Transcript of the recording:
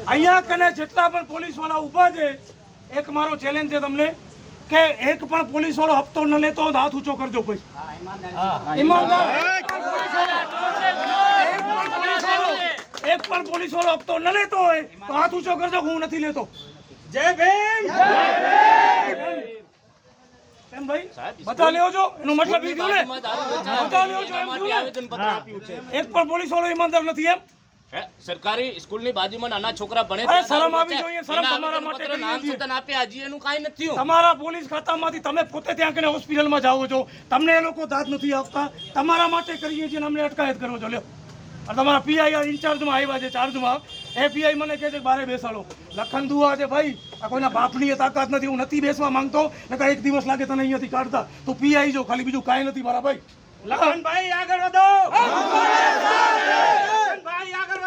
અહીંયા કને જેટલા પણ પોલીસ વાળા ઊભા છે, એક મારો ચેલેન્જ છે તમને કે એક પણ પોલીસ વાળો હપ્તો ન લેતો હોય તો હાથ ઊંચો કરજો કોઈ ઈમાનદાર એક પણ પોલીસ વાળો હપ્તો ન લેતો હોય તો હાથ ઊંચો કરજો. હું નથી લેતો. જય ભીમ. એમ ભાઈ બતા લેવો છો એનો મતલબ એ થયો ને બતા લેવો છો એમ એક પણ પોલીસ વાળો ઈમાનદાર નથી એમ. સરકારી સ્કૂલની બાજુમાં નાના છોકરા ભણે અરે શરમ આવી જોઈએ. શરમ તમારા માટે કરી છે. આપ્યા હજી એનું કાંઈ નથી થયું. તમારા પોલીસ ખાતામાંથી તમે પોતે ત્યાં કને હોસ્પિટલમાં જાઓ છો, તમને એ લોકો દાદ નથી આપતા. તમારા માટે કરીએ છીએ અમને અટકાયત કરો છો. લ્યો તમારા પીઆઈ ઇન્ચાર્જમાં આવ્યા છે ચાર્જમાં, એ પીઆઈ મને કહે છે કે બારે બેસાડો. લખન દુઆ છે ભાઈ, આ કોઈના બાપની તાકાત નથી. હું નથી બેસવા માંગતો, નકર એક દિવસ લાગે તને અહીંયાથી કાઢતા. તું પીઆઈ જો, ખાલી બીજું કાંઈ નથી મારા ભાઈ. લખનભાઈ આગળ વધો. લખનભાઈ આગળ